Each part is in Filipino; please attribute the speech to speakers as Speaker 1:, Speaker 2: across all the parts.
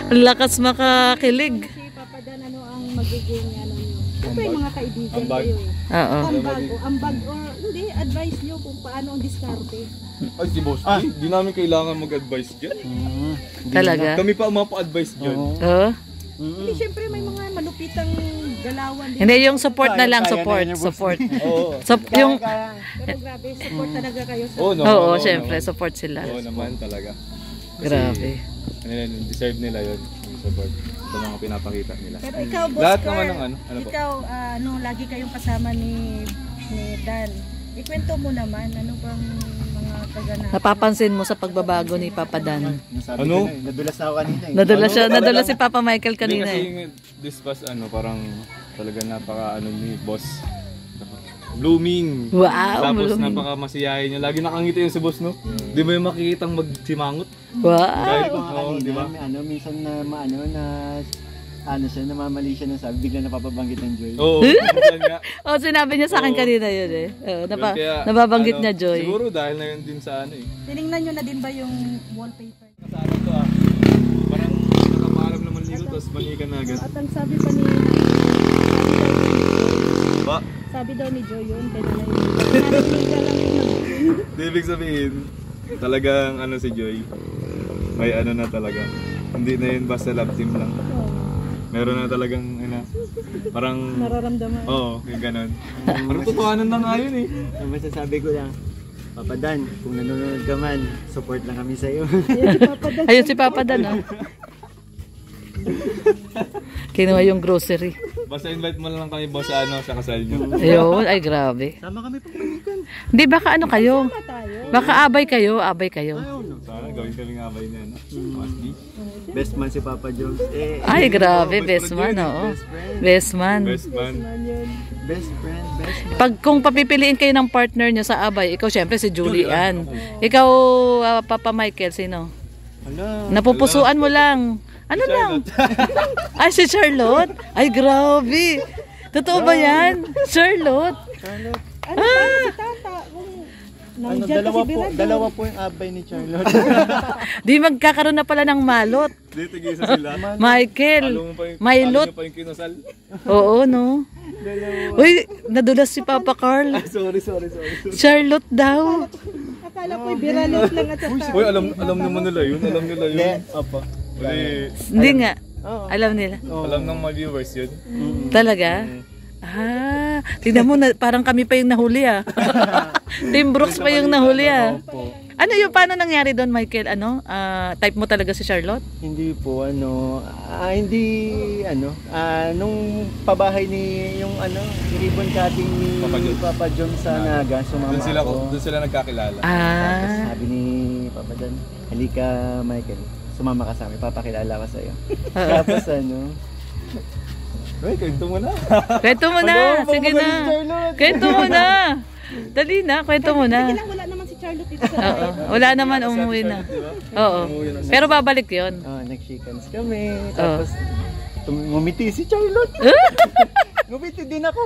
Speaker 1: Ang lakas makakilig.
Speaker 2: Si Papa Dan, ano ang magiging ano nyo? Siyempre mga kaibigan
Speaker 3: Ambag.
Speaker 2: kayo eh.
Speaker 1: Oo.
Speaker 2: Ambag or hindi, advice nyo kung paano ang diskarte.
Speaker 3: Ay, si Boss G, di namin kailangan mag-advise dyan.
Speaker 1: Talaga?
Speaker 3: Kami pa ang mapa-advise dyan.
Speaker 1: Oo.
Speaker 2: Hindi, siyempre may mga malupitang galawan din.
Speaker 1: Hindi, yung support na lang. Support.
Speaker 3: Oo.
Speaker 1: Yung,
Speaker 2: Pero grabe, support talaga kayo sa...
Speaker 3: Oo, no,
Speaker 1: oo,
Speaker 3: no,
Speaker 1: syempre,
Speaker 3: no.
Speaker 1: support sila.
Speaker 3: Oo naman talaga.
Speaker 1: Grabe.
Speaker 3: Ano yun, deserve nila yun. Yung support sa mga pinapakita nila.
Speaker 2: Pero ikaw, Boss
Speaker 3: Lahat
Speaker 2: Carl,
Speaker 3: naman ng ano po?
Speaker 2: ikaw, lagi kayong kasama ni Dan. Ikwento mo naman, ano bang mga kaganapan?
Speaker 1: Napapansin mo sa pagbabago ni Papa Dan.
Speaker 3: Ano?
Speaker 4: Nadulas na ako kanina eh.
Speaker 1: Nadulas si Papa Michael kanina
Speaker 3: Hindi
Speaker 1: eh.
Speaker 3: kasi this past parang talaga napaka ni boss. Blooming.
Speaker 1: Wow,
Speaker 3: Tapos
Speaker 1: blooming.
Speaker 3: napaka masiyahin niya. Lagi nakangiti yung si boss, no? Di mo yung makikitang magsimangot.
Speaker 1: Wow.
Speaker 3: Kahit
Speaker 4: Kanina,
Speaker 3: di ba?
Speaker 4: minsan siya, namamali siya ng sabi, bigla napapabanggit ng Joy.
Speaker 3: Oo, minsan nga.
Speaker 1: Oh, sinabi niya sa akin kanina yun eh. Oo,
Speaker 3: Kaya,
Speaker 1: nababanggit niya Joy.
Speaker 3: Siguro dahil na yun din sa
Speaker 2: Tinignan nyo na din ba yung wallpaper?
Speaker 3: Sa to parang nakapaalam naman dito, tapos manikan na agad.
Speaker 2: At ang sabi pa ni
Speaker 3: Ba?
Speaker 2: sabi daw ni Joy yun, kaya narinig ka lang yung
Speaker 3: Di ibig sabihin, talagang si Joy. May na talaga. Hindi na yun basta love team lang. Meron na talagang parang
Speaker 2: nararamdaman.
Speaker 3: oo, yung ganun. Parang tutuhanan na nga yun eh.
Speaker 4: Ang masasabi ko lang, Papa Dan, kung nanonood ka man, support lang kami sa'yo.
Speaker 1: Ayun si Papa Dan oh. Kinuha yung grocery.
Speaker 3: Basta invite mo lang kami boss sa kasal nyo.
Speaker 1: Ayun, ay grabe.
Speaker 4: Sama kami pagbalikan.
Speaker 1: Hindi, baka ano kayo?
Speaker 2: Tayo.
Speaker 1: Baka abay kayo.
Speaker 3: Sana gawin kaming abay niya, no? Must be.
Speaker 4: Best man si Papa Jones.
Speaker 1: Ay, grabe, best man, oo. Best man.
Speaker 3: Best man.
Speaker 4: Best friend.
Speaker 1: Pag kung papipiliin kayo ng partner nyo sa abay, ikaw syempre si Julian. Ikaw, Papa Michael, sino?
Speaker 4: Hala.
Speaker 1: Napupusuan mo lang. Ano lang? Ay, si Charlotte? Ay, grabe. Totoo ba yan? Charlotte?
Speaker 2: Ano ba si Tata?
Speaker 4: Dalawa po yung abay ni Charlotte.
Speaker 1: Di magkakaroon na pala ng malot.
Speaker 3: Dito tigisa sila.
Speaker 1: Michael,
Speaker 3: Talo mo pa yung,
Speaker 1: Mailot.
Speaker 3: talo mo pa yung kinusal.
Speaker 1: Oo, no? Uy, nadulas si Papa Carl.
Speaker 3: Sorry.
Speaker 1: Charlotte daw.
Speaker 2: Akala ko biralot lang at saka.
Speaker 3: Uy, alam naman nila yun. Alam nila yun.
Speaker 4: Apa.
Speaker 1: Hindi nga. Alam nila.
Speaker 3: Alam ng mga viewers yun.
Speaker 1: Talaga? Ah, tingnan mo, parang kami pa yung nahuli ah. Team Brooks pa yung nahuli ah. Ano yung, paano nangyari doon, Michael? Type mo talaga si Charlotte?
Speaker 4: Hindi po, nung pabahay ni, yung ribbon cutting ni Papa Jones sa Naga, sumama ako.
Speaker 3: Doon sila nagkakilala.
Speaker 4: Tapos sabi ni Papa Dan, halika Michael, sumama ka sa amin, papakilala ka sa'yo. Tapos
Speaker 3: Uy, kwento mo na.
Speaker 1: Kwento mo na, sige na. Kwento mo na. Dali na, kwento mo na.
Speaker 2: Sige lang, wala naman si Charlotte dito sa
Speaker 1: Oo, wala naman, umuwi na. Oo. Pero babalik yun.
Speaker 4: Nag-shakens kami, tapos ngumiti si Charlotte. Ngumiti din ako.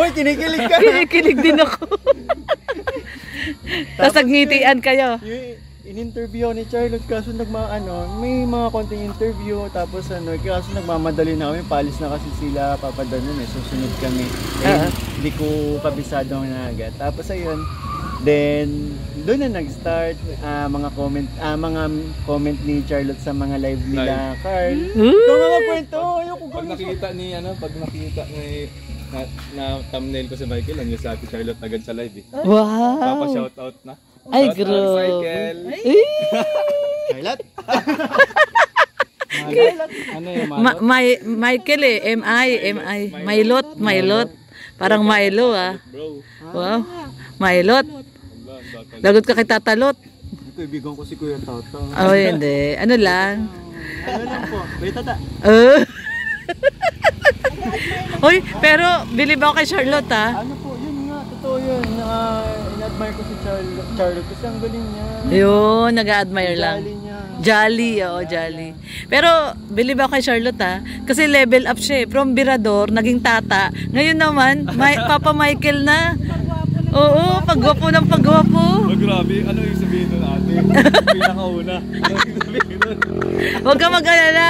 Speaker 4: Uy, kinikilig ka.
Speaker 1: Kinikilig din ako. Tapos nagngitian kayo.
Speaker 4: In-interview ni Charlotte kaso may mga konting interview tapos kaso nagmamadali na kami, palis na kasi sila Papa Dan nun susunod kami. Hindi ko kabisado ang naga. Tapos ayun, then doon na nag-start mga comment ni Charlotte sa mga live nila, Carl. Kung mga kwento,
Speaker 3: Pag nakita na thumbnail ko si Michael, ang sa Ate Charlotte agad sa live eh.
Speaker 1: Wow.
Speaker 3: Papa-shoutout na.
Speaker 1: Ay,
Speaker 3: Shout out, Michael.
Speaker 4: Charlotte?
Speaker 3: Ano yung
Speaker 1: Michael M.I. Mailot. Parang Milo ah.
Speaker 3: Bro.
Speaker 1: Wow. Mailot. Lagot ka kay Tatalot.
Speaker 4: Kaibigan ko si Kuya Tata.
Speaker 1: Oh, hindi. Ano lang?
Speaker 4: Ano lang po, may tata.
Speaker 1: Uy, pero believe ako kay Charlotte ah.
Speaker 4: Ano po, yun nga, totoo yun. In-admire ko si Charlotte kasi ang galing niya.
Speaker 1: Yun, nag-a-admire lang.
Speaker 4: Jolly niya.
Speaker 1: Jolly, oo, jolly. Pero, believe ako kay Charlotte ha. Kasi level up siya eh. From Birador, naging tata. Ngayon naman, Papa Michael na. Oo, pagwapo ng pagwapo.
Speaker 3: Oh, grabe. Ano yung sabihin nun ate? Pinakauna. Ano yung sabihin nun?
Speaker 1: Huwag ka mag-alala.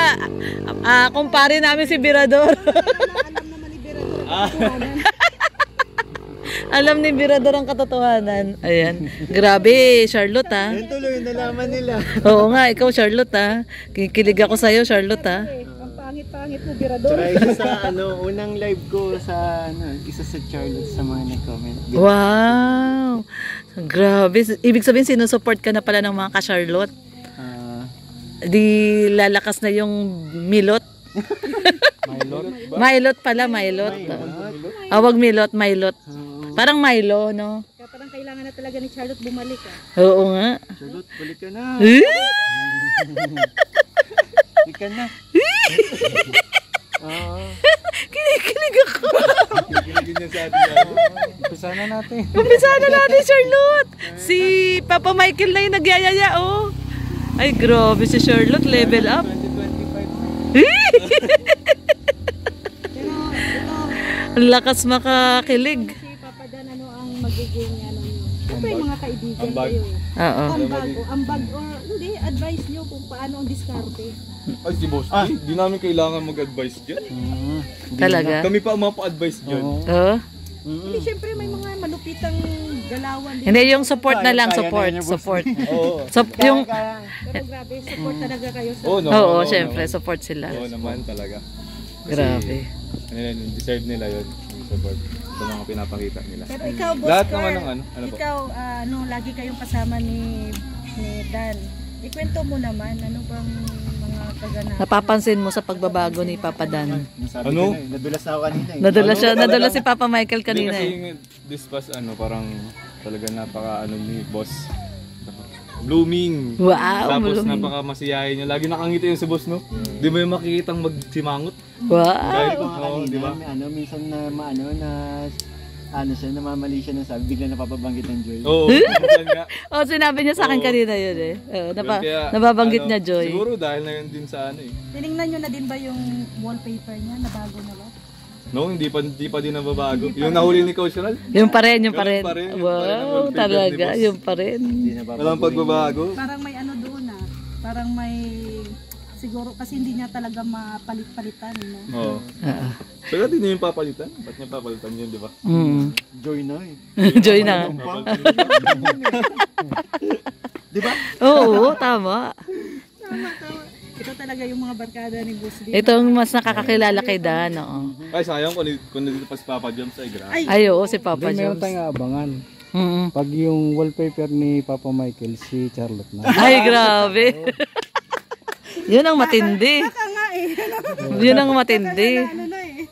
Speaker 1: Kumpare namin si Birador.
Speaker 2: Alam naman ni Berador ang katotohanan.
Speaker 1: Alam ni Birador ang katotohanan. Ayan. Grabe, Charlotte ha.
Speaker 4: Yan tuloy, nalaman nila.
Speaker 1: Oo nga, ikaw Charlotte ha. Kikilig ako sa'yo, Charlotte ha.
Speaker 2: Ang pangit-pangit mo, Berador.
Speaker 4: Tsaka isa sa unang live ko sa isa sa Charlotte sa mga nag-comment.
Speaker 1: Wow! Grabe. Ibig sabihin, sinusupport ka na pala ng mga ka-Charlotte.
Speaker 4: Ah,
Speaker 1: Di lalakas na yung milot. Milot pala, milot. Wag milot, milot. Parang Milo, no?
Speaker 2: Kaya parang kailangan na talaga ni Charlotte bumalik
Speaker 1: Oo nga.
Speaker 4: Charlotte, balik ka na.
Speaker 1: Eh?
Speaker 4: Balik ka na.
Speaker 1: Kinikilig ako.
Speaker 3: Kikiligin niya sa atin.
Speaker 4: Umpisa na natin.
Speaker 1: Umpisa na natin, Charlotte. Si Papa Michael na yung nagyayaya, oh. Ay, grabe si Charlotte. Level up.
Speaker 4: 2025.
Speaker 2: Pero ito,
Speaker 1: Ang lakas makakilig.
Speaker 2: si Papa Dan, ano ang magiging, ano nyo? Siyempre, mga kaibigan
Speaker 3: Ambag.
Speaker 2: kayo.
Speaker 1: Oo.
Speaker 2: Ambag or hindi, advice nyo kung paano ang diskarte.
Speaker 3: Ay, si Boss D, di namin kailangan mag-advise dyan.
Speaker 1: Talaga?
Speaker 3: Kami pa ang mapa-advise dyan.
Speaker 1: Oo.
Speaker 2: Hindi, siyempre may mga malupitang galawan din.
Speaker 1: Hindi, yung support na lang.
Speaker 4: Kaya na
Speaker 1: Support.
Speaker 4: yun, boss.
Speaker 1: Support.
Speaker 3: Oo.
Speaker 1: Yung...
Speaker 2: Pero grabe, support talaga kayo sa...
Speaker 3: Oo, no,
Speaker 1: Oo,
Speaker 3: no,
Speaker 1: syempre.
Speaker 3: no.
Speaker 1: Support sila.
Speaker 3: Oo naman talaga.
Speaker 1: Grabe.
Speaker 3: Ano yun, deserve nila yun. Yung support sa mga pinapakita nila.
Speaker 2: Pero ikaw, Boss
Speaker 3: Lahat
Speaker 2: Carl,
Speaker 3: naman ng ano po?
Speaker 2: ikaw, lagi kayong kasama ni Dan. Ikwento mo naman, ano bang mga kaganapan?
Speaker 1: Napapansin mo sa pagbabago ni Papa Dan.
Speaker 4: Nasabi
Speaker 3: Ano?
Speaker 4: ko na, nadulas na ako kanina eh.
Speaker 1: Nadala si Papa Michael kanina
Speaker 3: Hindi,
Speaker 1: eh.
Speaker 3: kasi this past parang talaga napaka ni boss. Blooming.
Speaker 1: Wow,
Speaker 3: Tapos
Speaker 1: blooming.
Speaker 3: napaka masiyahin niya. Lagi nakangiti yung si boss, no? Di ba yung makikitang magsimangot?
Speaker 1: Wow.
Speaker 3: Kahit
Speaker 4: Mga
Speaker 3: oo, di ba?
Speaker 4: kanina, minsan na siya, namamali siya ng sabi, bigla napapabanggit ng Joy.
Speaker 3: Oo, minsan nga.
Speaker 1: Oh, sinabi niya sa akin
Speaker 3: Oo.
Speaker 1: kanina yun eh. Oo,
Speaker 3: Kaya,
Speaker 1: nababanggit niya,
Speaker 3: ano,
Speaker 1: Joy.
Speaker 3: Siguro dahil na yun din sa eh.
Speaker 2: Tinignan nyo na din ba yung wallpaper niya? Nabago na ba?
Speaker 3: No, hindi pa din nababago. Yung nahuli ni Coach Ral,
Speaker 1: Yung pa rin, yung pa
Speaker 3: Ganun
Speaker 1: rin.
Speaker 3: pa rin, yung pa rin ang
Speaker 1: Wow,
Speaker 3: wallpaper ni
Speaker 1: talaga,
Speaker 3: boss.
Speaker 1: yung pa rin.
Speaker 4: Hindi na
Speaker 3: walang pagbabago.
Speaker 2: Parang may ano doon parang may... Siguro kasi hindi niya talaga mapalit-palitan, no?
Speaker 3: Oo.
Speaker 1: Oo.
Speaker 3: So, dati niya yung papalitan. Ba't niya papalitan yun, di ba?
Speaker 1: Mm.
Speaker 4: Joy na eh.
Speaker 1: Joy na.
Speaker 4: Di ba?
Speaker 1: Oo, tama.
Speaker 2: Tama. Ito talaga yung mga barkada ni Boss D.
Speaker 1: Ito ang mas nakakakilala kay Dan, oo.
Speaker 3: Ay, sayang kung nandito pa si Papa Joms ay grabe.
Speaker 1: Ay, oo, si Papa
Speaker 5: Meron
Speaker 1: Jones.
Speaker 5: tayong abangan.
Speaker 1: Mm.
Speaker 5: Pag yung wallpaper ni Papa Michael, si Charlotte na.
Speaker 1: Ay, grabe. Yun ang matindi.
Speaker 2: Baka nga eh.
Speaker 1: Yun ang matindi.
Speaker 2: Ano na eh.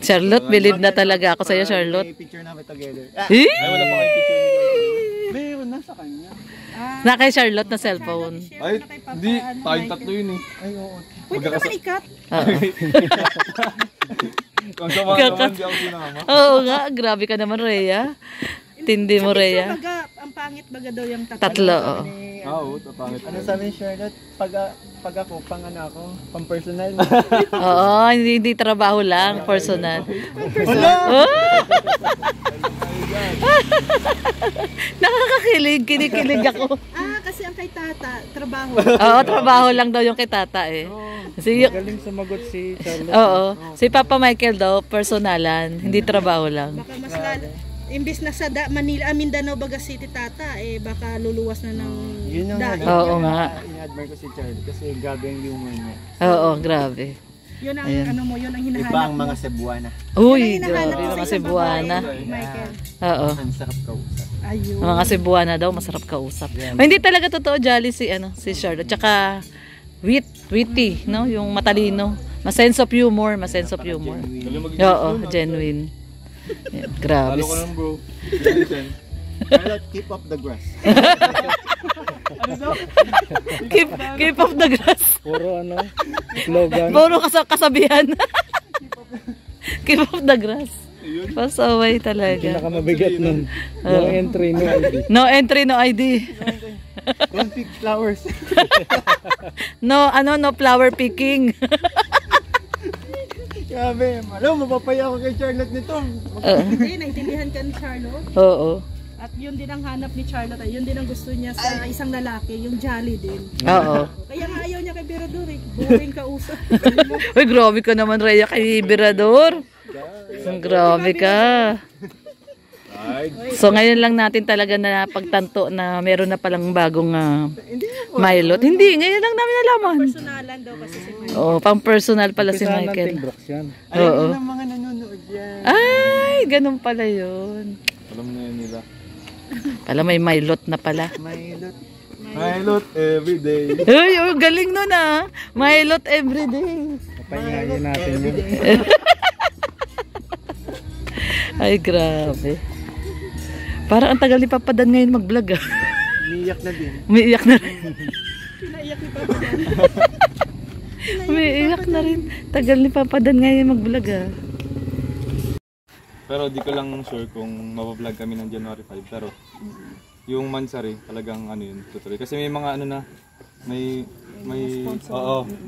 Speaker 1: Charlotte, believe na talaga ako sa'yo, Charlotte.
Speaker 4: May picture namin together.
Speaker 1: Eh?
Speaker 3: Ay, wala pa kayong picture ni Coach.
Speaker 4: Meron na sa kanya.
Speaker 1: Na kay Charlotte na cellphone.
Speaker 3: Ay, hindi. Tayong tatlo yun eh.
Speaker 4: Ay, oo.
Speaker 2: Pwede naman ikat.
Speaker 1: Oo.
Speaker 3: Kung sa mga naman, di ako sinama.
Speaker 1: Oo nga, grabe ka naman, Rhea. Tindi mo, Rhea.
Speaker 2: Baga, ang pangit baga daw yung tatlo.
Speaker 1: Tatlo, oo.
Speaker 3: Oo, tapangit.
Speaker 4: Ano sabi ni Charlotte? Pag ako, pang personal.
Speaker 1: Oo, hindi trabaho lang, personal. Oh! Nakakakilig, kinikilig ako.
Speaker 2: Kasi ang kay tata, trabaho.
Speaker 1: Oo, trabaho lang daw yung kay tata eh. Si,
Speaker 5: Galing sumagot si Charlotte.
Speaker 1: oo, si Papa Michael daw, personalan, hindi trabaho lang.
Speaker 2: Baka mas lalo. Imbis na sa Manila, Mindanao, Baga City, tata, baka luluwas na ng
Speaker 4: Yun yung
Speaker 1: Oo nga.
Speaker 4: ina-admire ko si Charlotte kasi grabe ang humor niya.
Speaker 1: Oo, grabe.
Speaker 2: Yun ang
Speaker 1: Ayan.
Speaker 2: ano mo, yun ang hinahanap
Speaker 4: Iba ang
Speaker 2: mo.
Speaker 4: mga Cebuana.
Speaker 1: Uy,
Speaker 2: Yun ang hinahanap
Speaker 1: grabe,
Speaker 2: mo sa
Speaker 1: mga
Speaker 2: isang
Speaker 1: Cebuana.
Speaker 2: babae, Michael.
Speaker 1: Oo.
Speaker 4: Ang sarap kausap.
Speaker 2: Ayun.
Speaker 1: Mga Cebuana daw, masarap kausap. Hindi talaga totoo, jolly si Charlotte. Tsaka, witty, no? Yung matalino. Mas sense of humor.
Speaker 3: Galing mag-English
Speaker 1: Oo,
Speaker 3: dun, ah.
Speaker 1: genuine. Yan, grabe.
Speaker 3: Talo ko lang bro. Listen.
Speaker 4: Charlotte, keep up the grass.
Speaker 1: Keep off the grass.
Speaker 5: Puro slogan.
Speaker 1: Puro kasabihan. Keep off the grass. Pasaway talaga.
Speaker 5: Pinakamabigat nun. No entry, no ID.
Speaker 1: No entry, no ID.
Speaker 4: Don't pick flowers.
Speaker 1: No flower picking.
Speaker 4: Grabe, alam, mapapaya ako kay Charlotte nito.
Speaker 2: Hindi, naintindihan ka ni Charlotte.
Speaker 1: Oo.
Speaker 2: At yun din ang hanap ni Charlotte. Yun din ang gusto niya sa isang lalaki, yung jolly din.
Speaker 1: Oo.
Speaker 2: Kaya nga ayaw niya kay Birador eh. Boring ka usap.
Speaker 1: Uy, grabe ka naman, Rhea, kay Birador. Grabe ka. So ngayon lang natin talaga na pagtanto na meron na palang bagong Milot. Hindi, ngayon lang namin nalaman.
Speaker 2: Personalan daw kasi si Mike.
Speaker 1: Oo, pang personal pala si
Speaker 5: Umpisahan ng
Speaker 1: Michael.
Speaker 5: Team Brooks yan.
Speaker 1: Oo.
Speaker 4: Alam ng mga nanonood yan.
Speaker 1: Ay, ganun pala yun.
Speaker 3: Alam na yun nila.
Speaker 1: Pala may Milot na pala.
Speaker 4: Mailot.
Speaker 3: Milot everyday.
Speaker 1: Uy, oh, galing nun ah. Milot everyday.
Speaker 5: Papahingayin natin yun.
Speaker 1: Ay, grabe. Parang ang tagal ni Papa Dan ngayon mag-vlog ah.
Speaker 4: Umiyak na din.
Speaker 1: Umiiyak na rin.
Speaker 2: Pinaiyak ni Papa Dan.
Speaker 1: Umiiyak na rin. Tagal ni Papa Dan ngayon mag-vlog ah.
Speaker 3: Pero di ko lang sure kung mabablog kami ng January 5. Pero yung Mansari talagang ano yun, tutuloy. Kasi may mga ano na, may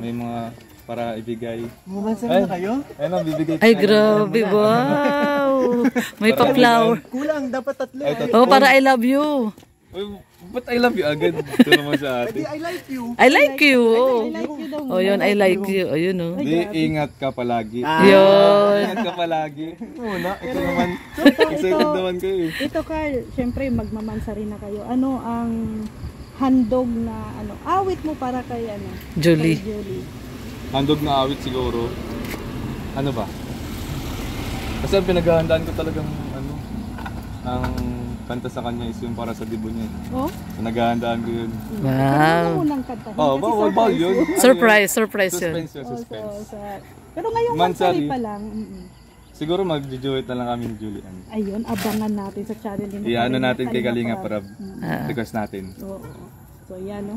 Speaker 3: mga para ibigay.
Speaker 4: Mumansan na kayo?
Speaker 3: Ayun ang bibigay.
Speaker 1: Ay, grabe. Wow. May pa-flower.
Speaker 4: Kulang, dapat tatlo.
Speaker 1: Oh, para I love you.
Speaker 3: Uy, ba't I love you agad? Ito naman sa atin.
Speaker 4: I like you.
Speaker 1: I like you. Oh,
Speaker 2: Like you daw.
Speaker 1: oh yun, I like you. Oh, yun oh.
Speaker 3: Di, ingat ka palagi.
Speaker 1: Yun.
Speaker 3: Ingat ka palagi. Una, ito naman. Excited naman kayo eh.
Speaker 2: Ito Carl, syempre magmamansari na kayo. Ano ang handog na awit mo para kay
Speaker 1: Julie.
Speaker 2: kay Julie?
Speaker 3: Handog na awit siguro. Ano ba? Kasi ang pinaghahandaan ko talagang ang kanta sa kanya is yung para sa dibo niya.
Speaker 2: Oh?
Speaker 3: So naghahandaan ko yun.
Speaker 1: Wow.
Speaker 2: Unang kantahin.
Speaker 3: Oh,
Speaker 2: kasi
Speaker 3: bawal yun.
Speaker 1: Surprise yun.
Speaker 3: Suspense yun, suspense.
Speaker 2: Pero ngayong
Speaker 3: Mansari.
Speaker 2: mansari pa lang.
Speaker 3: Siguro mag-duet na lang kami ni Julie.
Speaker 2: Ayun, abangan natin sa channel ni
Speaker 3: Iano natin kay Kalinga Prab. Request natin.
Speaker 2: Oo. So yan no.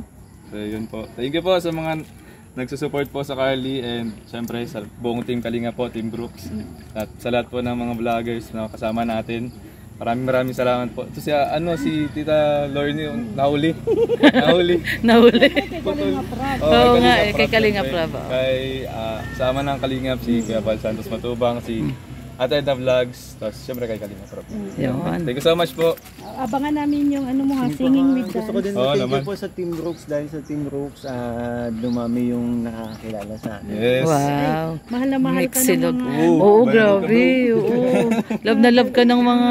Speaker 3: So yun po. Thank you po sa mga nagsusupport po sa Carly and syempre sa buong team Kalinga po, Team Brooks. At sa lahat po ng mga vloggers na kasama natin. Maraming salamat po. Ito si Tita Lorne yung nahuli.
Speaker 1: Nahuli.
Speaker 2: Kay Kalinga Prab.
Speaker 1: Oo nga eh, kay Kalinga Prab.
Speaker 3: Kay sama ng Kalingap si Kuya Val Santos Matubang, si Ate Edna Vlogs, tapos syempre kay Kalinga Prab.
Speaker 1: Yun.
Speaker 3: Thank you so much po.
Speaker 2: Abangan namin yung singing with
Speaker 4: Gusto ko
Speaker 2: dance.
Speaker 4: din
Speaker 3: Oo,
Speaker 4: thank
Speaker 3: naman.
Speaker 4: you po sa Team Brooks dahil sa Team Brooks dumami yung nakakilala sa akin.
Speaker 3: Yes.
Speaker 1: Wow.
Speaker 2: Mahal na mahal ka ng
Speaker 1: Mixilog.
Speaker 2: mga
Speaker 1: Oo, grabe. Oo. Love na love ka ng mga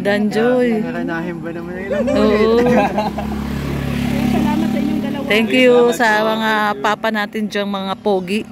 Speaker 1: Danjoy.
Speaker 4: Nakanahin ba naman na ilang
Speaker 1: Oo.
Speaker 2: salamat sa inyong dalawa.
Speaker 1: Thank you sa mga papa natin diyang mga pogi.